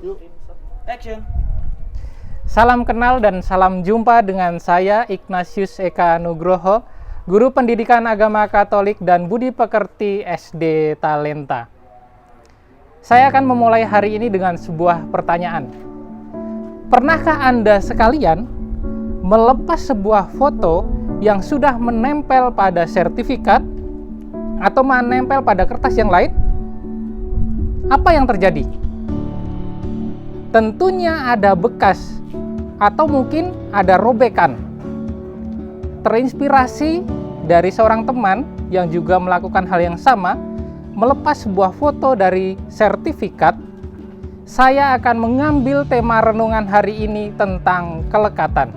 Yuk, action. Salam kenal dan salam jumpa dengan saya Ignatius Eka Nugroho, Guru Pendidikan Agama Katolik dan Budi Pekerti SD Talenta. Saya akan memulai hari ini dengan sebuah pertanyaan. Pernahkah Anda sekalian melepas sebuah foto yang sudah menempel pada sertifikat atau menempel pada kertas yang lain? Apa yang terjadi? Tentunya ada bekas atau mungkin ada robekan. Terinspirasi dari seorang teman yang juga melakukan hal yang sama, melepas sebuah foto dari sertifikat, saya akan mengambil tema renungan hari ini tentang kelekatan.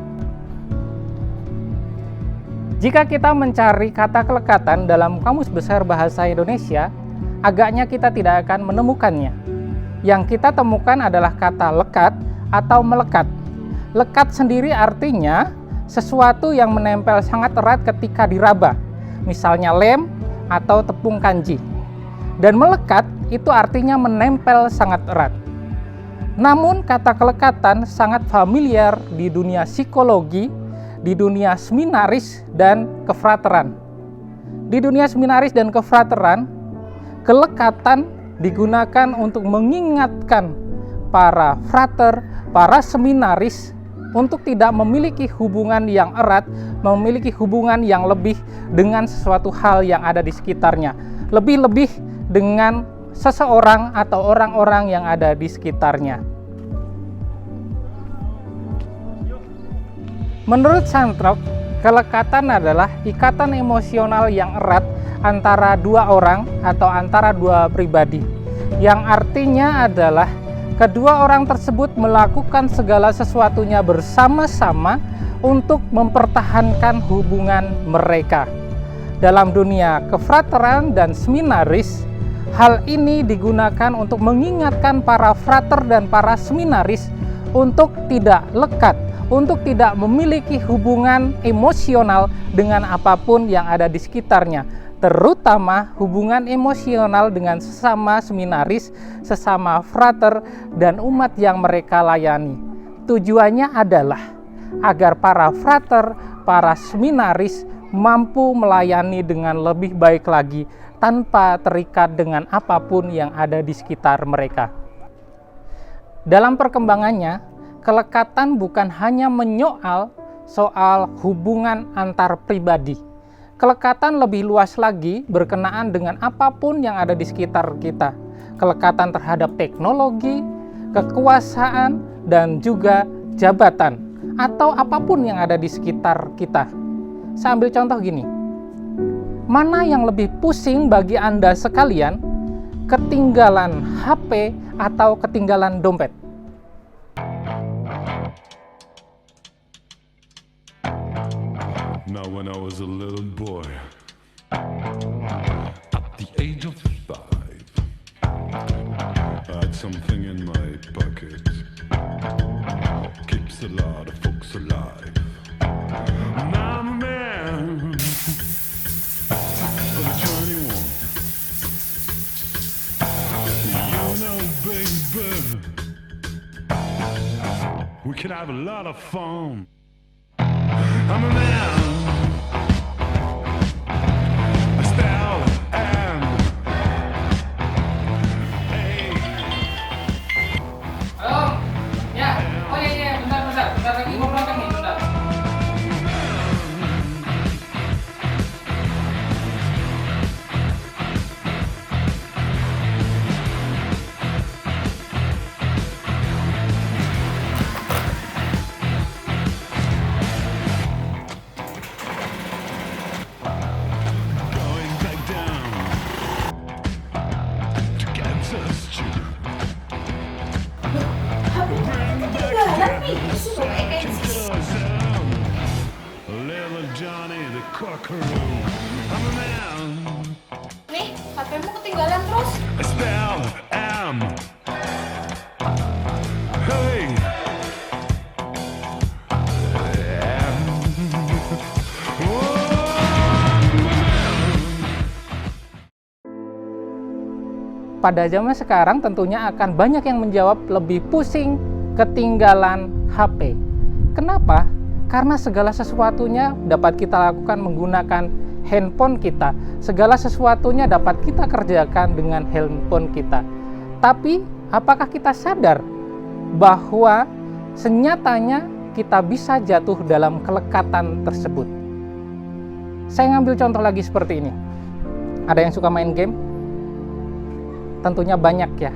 Jika kita mencari kata kelekatan dalam Kamus Besar Bahasa Indonesia, agaknya kita tidak akan menemukannya. Yang kita temukan adalah kata lekat atau melekat. Lekat sendiri artinya sesuatu yang menempel sangat erat ketika diraba, misalnya lem atau tepung kanji. Dan melekat itu artinya menempel sangat erat. Namun kata kelekatan sangat familiar di dunia psikologi, di dunia seminaris dan kefrateran. Di dunia seminaris dan kefrateran, kelekatan digunakan untuk mengingatkan para frater, para seminaris untuk tidak memiliki hubungan yang erat, memiliki hubungan yang lebih dengan sesuatu hal yang ada di sekitarnya, lebih-lebih dengan seseorang atau orang-orang yang ada di sekitarnya. Menurut Santrop, kelekatan adalah ikatan emosional yang erat antara dua orang atau antara dua pribadi, yang artinya adalah kedua orang tersebut melakukan segala sesuatunya bersama-sama untuk mempertahankan hubungan mereka. Dalam dunia kefrateran dan seminaris, hal ini digunakan untuk mengingatkan para frater dan para seminaris untuk tidak lekat, untuk tidak memiliki hubungan emosional dengan apapun yang ada di sekitarnya, terutama hubungan emosional dengan sesama seminaris, sesama frater, dan umat yang mereka layani. Tujuannya adalah agar para frater, para seminaris mampu melayani dengan lebih baik lagi tanpa terikat dengan apapun yang ada di sekitar mereka. Dalam perkembangannya, kelekatan bukan hanya menyoal soal hubungan antar pribadi. Kelekatan lebih luas lagi berkenaan dengan apapun yang ada di sekitar kita. Kelekatan terhadap teknologi, kekuasaan, dan juga jabatan, atau apapun yang ada di sekitar kita. Saya ambil contoh gini. Mana yang lebih pusing bagi Anda sekalian, ketinggalan HP atau ketinggalan dompet? Now when I was a little boy, at the age of 5, I had something in my pocket, keeps a lot of folks alive. Now I'm a man of 21, you know baby, we can have a lot of fun. I'm a man. Bentar lagi mau makan nih, bentar. Going back down to Kansas Street. Little Johnny the Cockaroo. I'm a man. Nih, HP-mu ketinggalan terus. I spell M. Hey. M. pada zaman sekarang tentunya akan banyak yang menjawab lebih pusing ketinggalan HP. Kenapa? Karena segala sesuatunya dapat kita lakukan menggunakan handphone kita. Segala sesuatunya dapat kita kerjakan dengan handphone kita. Tapi, apakah kita sadar bahwa senyatanya kita bisa jatuh dalam kelekatan tersebut? Saya ngambil contoh lagi seperti ini. Ada yang suka main game? Tentunya banyak ya.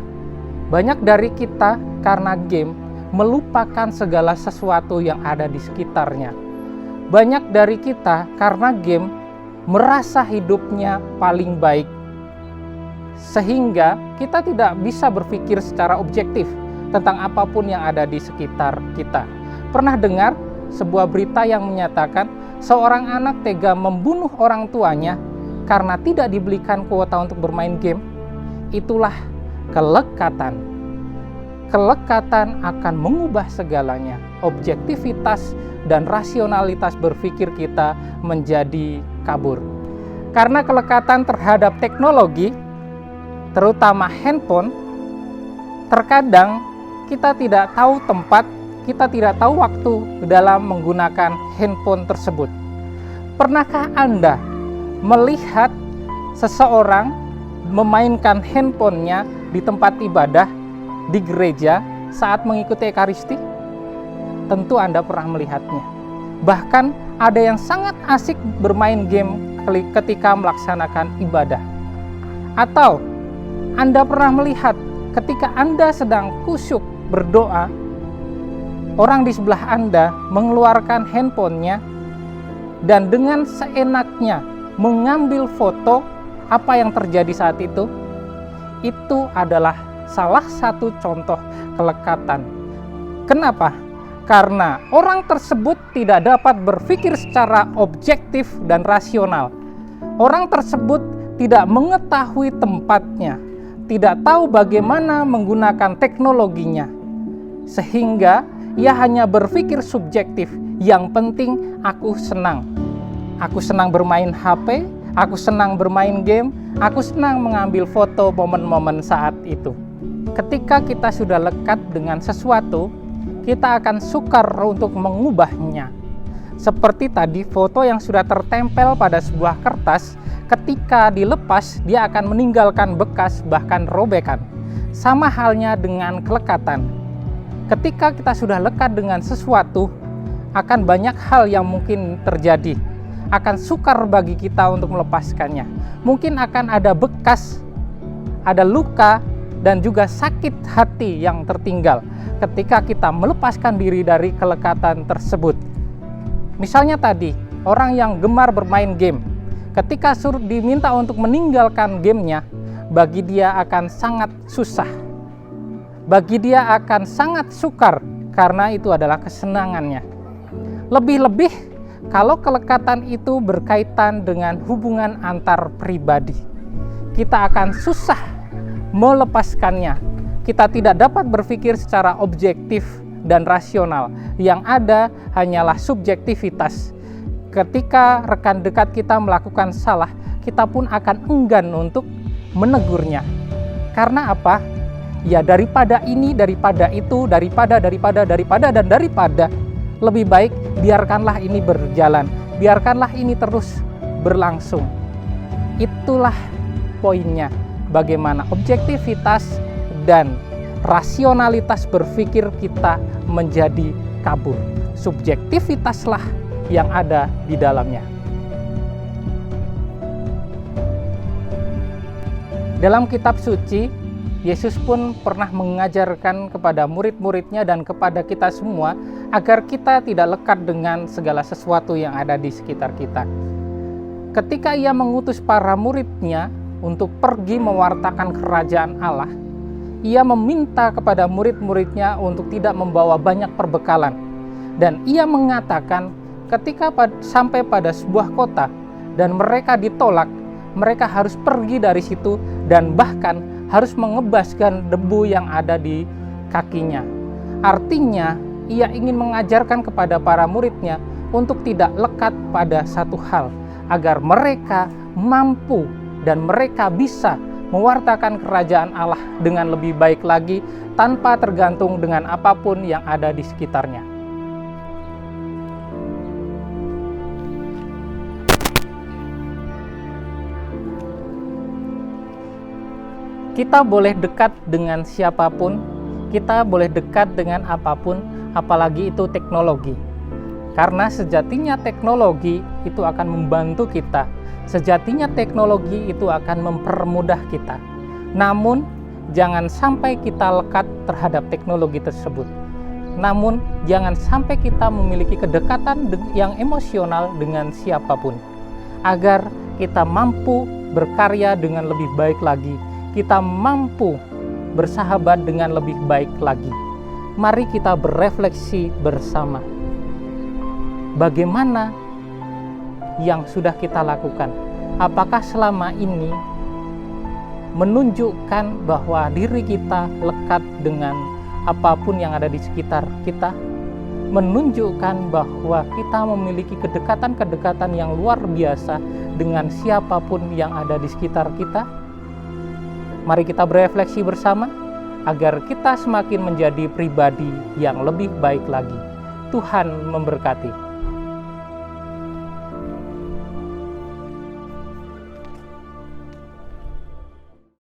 Banyak dari kita karena game melupakan segala sesuatu yang ada di sekitarnya. Banyak dari kita karena game merasa hidupnya paling baik, sehingga kita tidak bisa berpikir secara objektif tentang apapun yang ada di sekitar kita. Pernah dengar sebuah berita yang menyatakan seorang anak tega membunuh orang tuanya karena tidak dibelikan kuota untuk bermain game? Itulah kelekatan. Kelekatan akan mengubah segalanya. Objektivitas dan rasionalitas berpikir kita menjadi kabur. Karena kelekatan terhadap teknologi, terutama handphone, terkadang kita tidak tahu tempat, kita tidak tahu waktu dalam menggunakan handphone tersebut. Pernahkah Anda melihat seseorang memainkan handphonenya di tempat ibadah, di gereja saat mengikuti Ekaristi? Tentu Anda pernah melihatnya. Bahkan ada yang sangat asik bermain game ketika melaksanakan ibadah. Atau Anda pernah melihat ketika Anda sedang kusyuk berdoa, orang di sebelah Anda mengeluarkan handphonenya dan dengan seenaknya mengambil foto apa yang terjadi saat itu. Itu adalah salah satu contoh kelekatan. Kenapa? Karena orang tersebut tidak dapat berpikir secara objektif dan rasional. Orang tersebut tidak mengetahui tempatnya, tidak tahu bagaimana menggunakan teknologinya, sehingga ia hanya berpikir subjektif. Yang penting aku senang. Aku senang bermain HP, aku senang bermain game, aku senang mengambil foto momen-momen saat itu. Ketika kita sudah lekat dengan sesuatu, kita akan sukar untuk mengubahnya. Seperti tadi foto yang sudah tertempel pada sebuah kertas, ketika dilepas dia akan meninggalkan bekas bahkan robekan. Sama halnya dengan kelekatan. Ketika kita sudah lekat dengan sesuatu, akan banyak hal yang mungkin terjadi. Akan sukar bagi kita untuk melepaskannya. Mungkin akan ada bekas, ada luka, dan juga sakit hati yang tertinggal ketika kita melepaskan diri dari kelekatan tersebut. Misalnya tadi, orang yang gemar bermain game, ketika diminta untuk meninggalkan gamenya, bagi dia akan sangat susah. Bagi dia akan sangat sukar karena itu adalah kesenangannya. Lebih-lebih kalau kelekatan itu berkaitan dengan hubungan antar pribadi, kita akan susah melepaskannya. Kita tidak dapat berpikir secara objektif dan rasional. Yang ada hanyalah subjektivitas. Ketika rekan dekat kita melakukan salah, kita pun akan enggan untuk menegurnya. Karena apa? Ya daripada ini, daripada itu, daripada, dan daripada, lebih baik biarkanlah ini berjalan, biarkanlah ini terus berlangsung. Itulah poinnya, bagaimana objektivitas dan rasionalitas berpikir kita menjadi kabur. Subjektivitaslah yang ada di dalamnya. Dalam kitab suci, Yesus pun pernah mengajarkan kepada murid-muridnya dan kepada kita semua agar kita tidak lekat dengan segala sesuatu yang ada di sekitar kita. Ketika ia mengutus para muridnya untuk pergi mewartakan kerajaan Allah, ia meminta kepada murid-muridnya untuk tidak membawa banyak perbekalan. Dan ia mengatakan ketika sampai pada sebuah kota dan mereka ditolak, mereka harus pergi dari situ dan bahkan harus mengebaskan debu yang ada di kakinya. Artinya, ia ingin mengajarkan kepada para muridnya untuk tidak lekat pada satu hal, agar mereka mampu dan mereka bisa mewartakan kerajaan Allah dengan lebih baik lagi tanpa tergantung dengan apapun yang ada di sekitarnya. Kita boleh dekat dengan siapapun, kita boleh dekat dengan apapun, apalagi itu teknologi. Karena sejatinya teknologi itu akan membantu kita. Sejatinya teknologi itu akan mempermudah kita. Namun, jangan sampai kita lekat terhadap teknologi tersebut. Namun, jangan sampai kita memiliki kedekatan yang emosional dengan siapapun. Agar kita mampu berkarya dengan lebih baik lagi. Kita mampu bersahabat dengan lebih baik lagi. Mari kita berefleksi bersama. Bagaimana yang sudah kita lakukan? Apakah selama ini menunjukkan bahwa diri kita lekat dengan apapun yang ada di sekitar kita? Menunjukkan bahwa kita memiliki kedekatan-kedekatan yang luar biasa dengan siapapun yang ada di sekitar kita? Mari kita berefleksi bersama agar kita semakin menjadi pribadi yang lebih baik lagi. Tuhan memberkati.